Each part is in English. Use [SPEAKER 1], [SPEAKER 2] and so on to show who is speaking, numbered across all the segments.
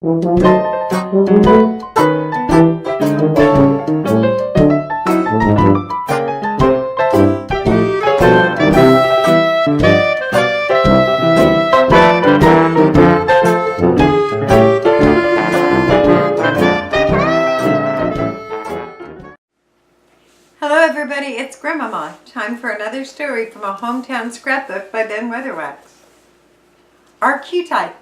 [SPEAKER 1] Hello everybody, it's Grandmama. Time for another story from a Hometown Scrapbook by Ben Weatherwax. Arquetite.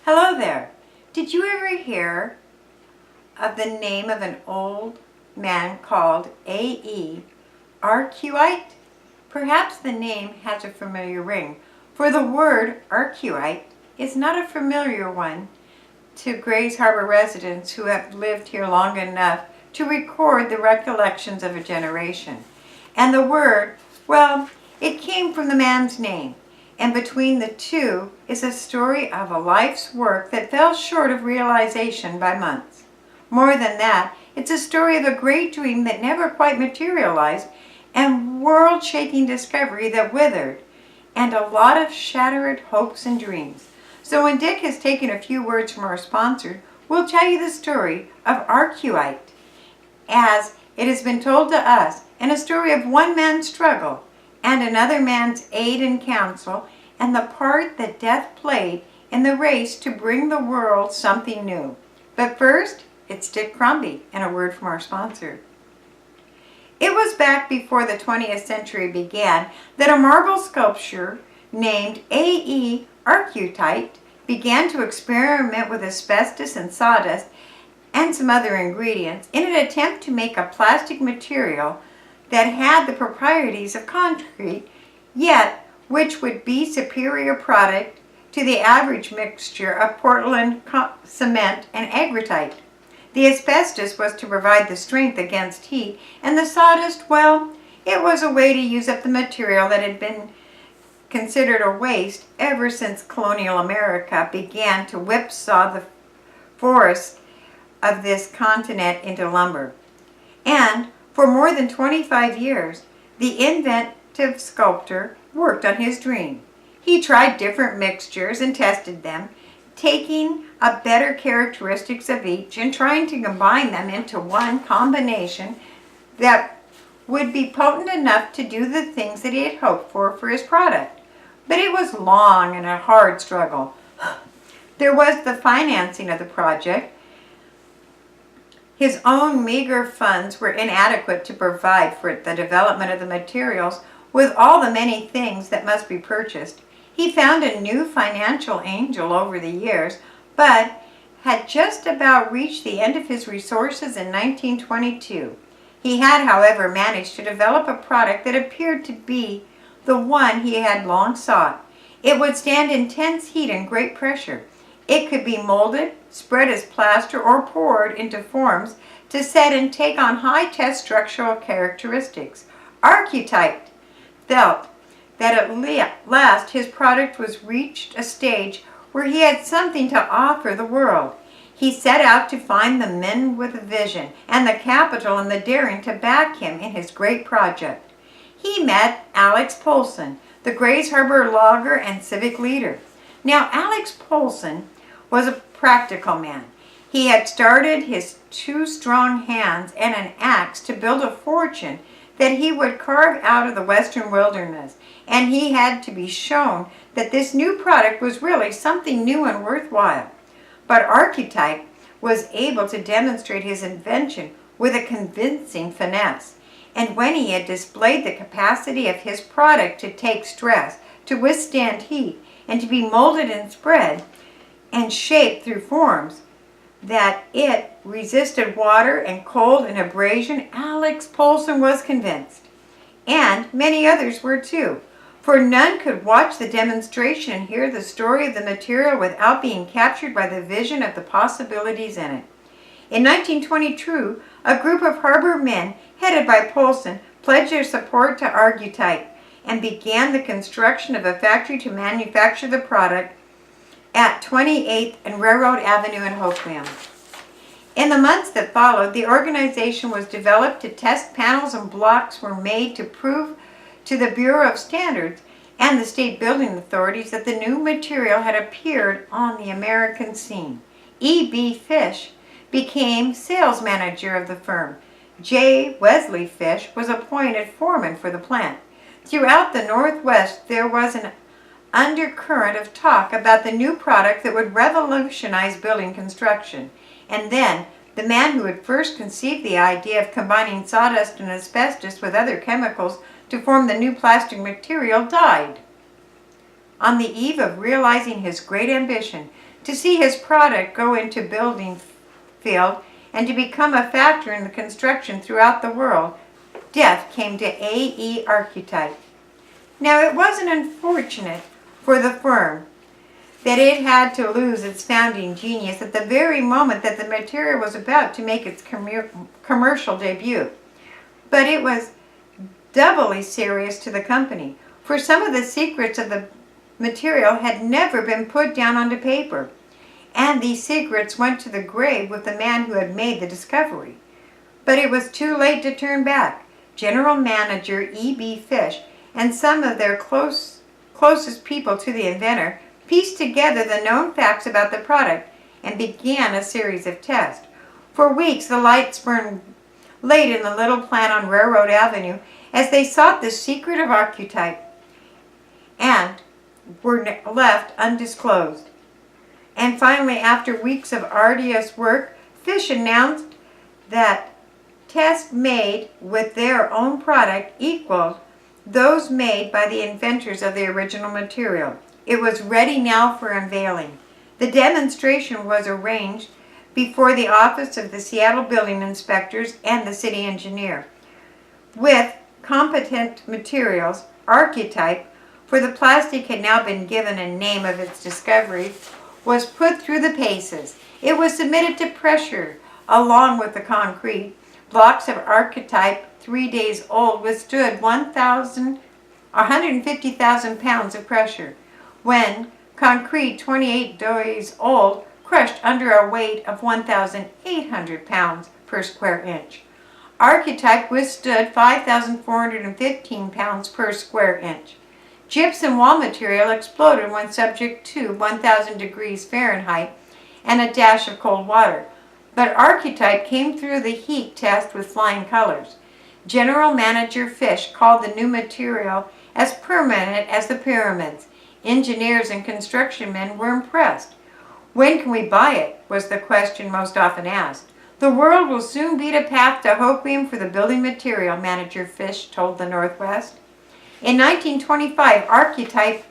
[SPEAKER 1] Hello there. Did you ever hear of the name of an old man called A.E. Arquetite? Perhaps the name has a familiar ring, for the word Arquetite is not a familiar one to Grays Harbor residents who have lived here long enough to record the recollections of a generation. And the word, well, it came from the man's name. And between the two is a story of a life's work that fell short of realization by months. More than that, it's a story of a great dream that never quite materialized and world-shaking discovery that withered, and a lot of shattered hopes and dreams. So when Dick has taken a few words from our sponsor, we'll tell you the story of Arquetite, as it has been told to us, in a story of one man's struggle and another man's aid and counsel, and the part that death played in the race to bring the world something new. But first, it's Dick Crombie and a word from our sponsor. It was back before the 20th century began that a marble sculptor named A.E. Arquetite began to experiment with asbestos and sawdust and some other ingredients in an attempt to make a plastic material that had the properties of concrete, yet which would be superior product to the average mixture of Portland cement and Arquetite. The asbestos was to provide the strength against heat, and the sawdust, well, it was a way to use up the material that had been considered a waste ever since colonial America began to whipsaw the forests of this continent into lumber. And for more than 25 years, the inventive sculptor worked on his dream. He tried different mixtures and tested them, taking up better characteristics of each and trying to combine them into one combination that would be potent enough to do the things that he had hoped for his product. But it was long and a hard struggle. There was the financing of the project. His own meager funds were inadequate to provide for the development of the materials with all the many things that must be purchased. He found a new financial angel over the years, but had just about reached the end of his resources in 1922. He had, however, managed to develop a product that appeared to be the one he had long sought. It would stand intense heat and great pressure. It could be molded, spread as plaster, or poured into forms to set and take on high-test structural characteristics. Arquetite felt that at last his product was reached a stage where he had something to offer the world. He set out to find the men with a vision and the capital and the daring to back him in his great project. He met Alex Polson, the Grays Harbor logger and civic leader. Now, Alex Polson was a practical man. He had started his two strong hands and an axe to build a fortune that he would carve out of the western wilderness, and he had to be shown that this new product was really something new and worthwhile. But Arquetite was able to demonstrate his invention with a convincing finesse, and when he had displayed the capacity of his product to take stress, to withstand heat, and to be molded and spread and shaped through forms that it resisted water and cold and abrasion, Alex Polson was convinced. And many others were too, for none could watch the demonstration and hear the story of the material without being captured by the vision of the possibilities in it. In 1922, a group of harbor men, headed by Polson, pledged their support to Arquetite and began the construction of a factory to manufacture the product at 28th and Railroad Avenue in Hoquiam. In the months that followed, the organization was developed to test panels and blocks were made to prove to the Bureau of Standards and the state building authorities that the new material had appeared on the American scene. E.B. Fish became sales manager of the firm. J. Wesley Fish was appointed foreman for the plant. Throughout the Northwest, there was an undercurrent of talk about the new product that would revolutionize building construction. And then, the man who had first conceived the idea of combining sawdust and asbestos with other chemicals to form the new plastic material died. On the eve of realizing his great ambition to see his product go into building field and to become a factor in the construction throughout the world, death came to A.E. Arquetite. Now, it wasn't unfortunate for the firm that it had to lose its founding genius at the very moment that the material was about to make its commercial debut. But it was doubly serious to the company, for some of the secrets of the material had never been put down onto paper, and these secrets went to the grave with the man who had made the discovery. But it was too late to turn back. General Manager E.B. Fish and some of their closest people to the inventor pieced together the known facts about the product and began a series of tests. For weeks, the lights burned late in the little plant on Railroad Avenue as they sought the secret of Arquetite and were left undisclosed. And finally, after weeks of arduous work, Fish announced that tests made with their own product equaled those made by the inventors of the original material. It was ready now for unveiling. The demonstration was arranged before the office of the Seattle Building Inspectors and the city engineer. With competent materials, Arquetite, for the plastic had now been given a name of its discovery, was put through the paces. It was submitted to pressure along with the concrete. Blocks of Arquetite 3 days old withstood 150,000 pounds of pressure, when concrete 28 days old crushed under a weight of 1,800 pounds per square inch. Arquetite withstood 5,415 pounds per square inch. Gypsum wall material exploded when subject to 1,000 degrees Fahrenheit and a dash of cold water. But Arquetite came through the heat test with flying colors. General Manager Fish called the new material as permanent as the pyramids. Engineers and construction men were impressed. When can we buy it, was the question most often asked. The world will soon beat a path to hopium for the building material, Manager Fish told the Northwest. In 1925, Arquetite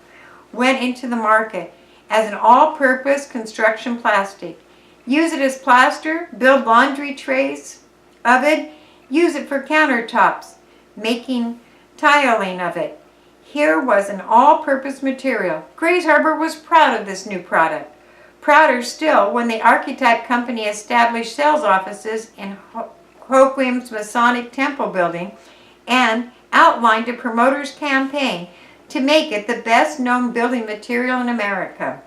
[SPEAKER 1] went into the market as an all-purpose construction plastic. Use it as plaster, build laundry trays of it, use it for countertops, making tiling of it. Here was an all-purpose material. Grays Harbor was proud of this new product. Prouder still when the Arquetite Company established sales offices in Hoquiam's Masonic Temple building and outlined a promoter's campaign to make it the best-known building material in America.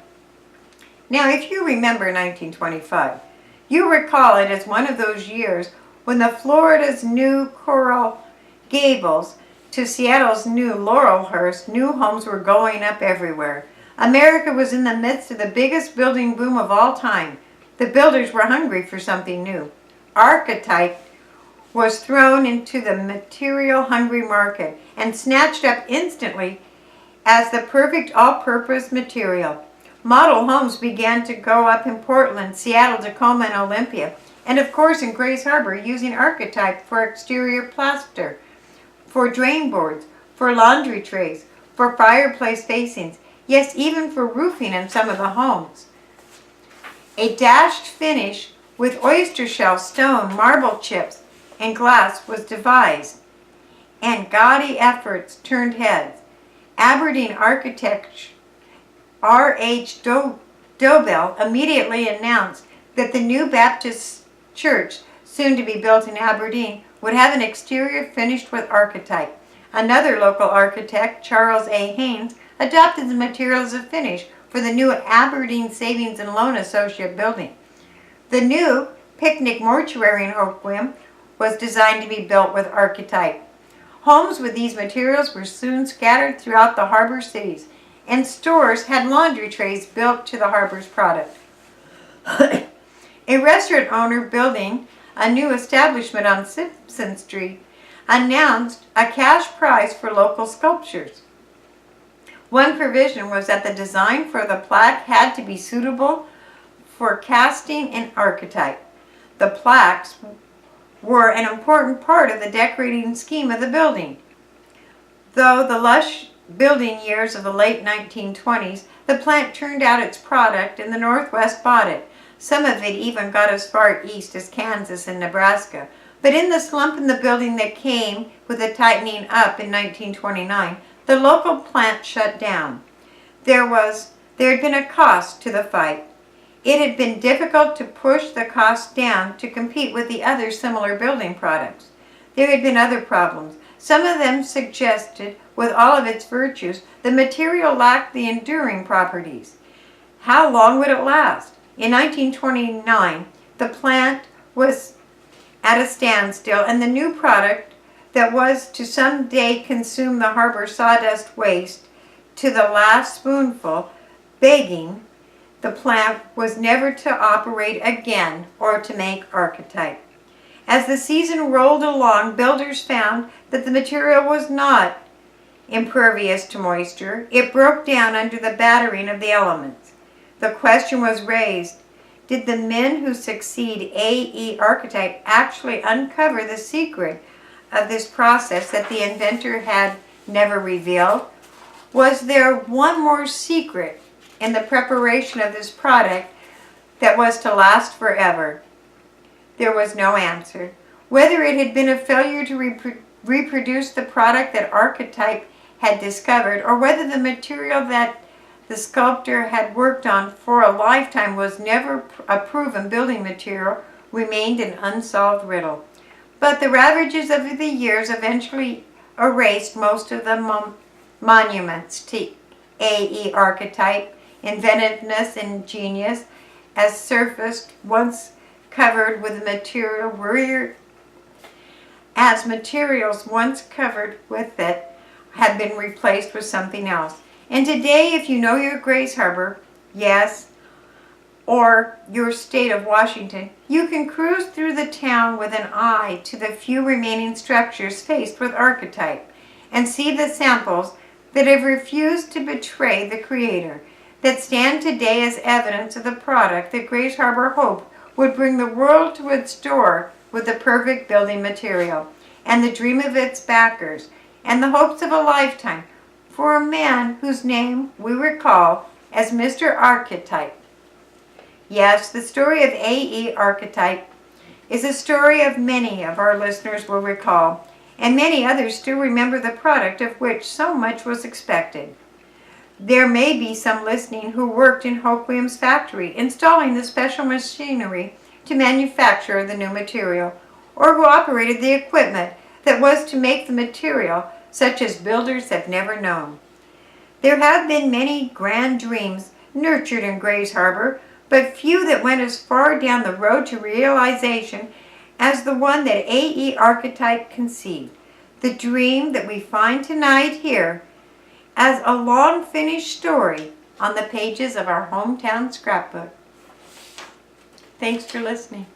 [SPEAKER 1] Now, if you remember 1925, you recall it as one of those years when the Florida's new Coral Gables to Seattle's new Laurelhurst, new homes were going up everywhere. America was in the midst of the biggest building boom of all time. The builders were hungry for something new. Arquetite was thrown into the material-hungry market and snatched up instantly as the perfect all-purpose material. Model homes began to go up in Portland, Seattle, Tacoma, and Olympia, and of course in Grays Harbor, using Arquetite for exterior plaster, for drain boards, for laundry trays, for fireplace facings, yes, even for roofing in some of the homes. A dashed finish with oyster shell, stone, marble chips, and glass was devised, and gaudy efforts turned heads. Aberdeen architect R.H. Dobell immediately announced that the new Baptist church, soon to be built in Aberdeen, would have an exterior finished with Arquetite. Another local architect, Charles A. Haynes, adopted the materials of finish for the new Aberdeen Savings and Loan Associate building. The new picnic mortuary in Hoquiam was designed to be built with Arquetite. Homes with these materials were soon scattered throughout the harbor cities, and stores had laundry trays built to the harbor's product. A restaurant owner building a new establishment on Simpson Street announced a cash prize for local sculptures. One provision was that the design for the plaque had to be suitable for casting in Arquetite. The plaques were an important part of the decorating scheme of the building. Though the lush building years of the late 1920s, the plant turned out its product and the Northwest bought it. Some of it even got as far east as Kansas and Nebraska. But in the slump in the building that came with the tightening up in 1929, the local plant shut down. There had been a cost to the fight. It had been difficult to push the cost down to compete with the other similar building products. There had been other problems. Some of them suggested, with all of its virtues, the material lacked the enduring properties. How long would it last? In 1929, the plant was at a standstill, and the new product that was to someday consume the harbor sawdust waste to the last spoonful, begging the plant was never to operate again or to make Arquetite. As the season rolled along, builders found that the material was not impervious to moisture. It broke down under the battering of the elements. The question was raised, did the men who succeed A.E. Arquetite actually uncover the secret of this process that the inventor had never revealed? Was there one more secret in the preparation of this product that was to last forever? There was no answer. Whether it had been a failure to reproduce the product that Arquetite had discovered, or whether the material that the sculptor had worked on for a lifetime was never a proven building material, remained an unsolved riddle. But the ravages of the years eventually erased most of the monuments to A.E. Arquetite, inventiveness and genius, as surfaced once covered with materials once covered with it have been replaced with something else. And today, if you know your Grace Harbor, yes, or your state of Washington, you can cruise through the town with an eye to the few remaining structures faced with Arquetite and see the samples that have refused to betray the Creator, that stand today as evidence of the product that Grace Harbor hoped would bring the world to its door with the perfect building material, and the dream of its backers, and the hopes of a lifetime for a man whose name we recall as Mr. Arquetite. Yes, the story of A.E. Arquetite is a story of many of our listeners will recall, and many others still remember the product of which so much was expected. There may be some listening who worked in Hoke Williams' factory installing the special machinery to manufacture the new material, or who operated the equipment that was to make the material such as builders have never known. There have been many grand dreams nurtured in Grace Harbor, but few that went as far down the road to realization as the one that A.E. Arquetite conceived. The dream that we find tonight here as a long finished story on the pages of our Hometown Scrapbook. Thanks for listening.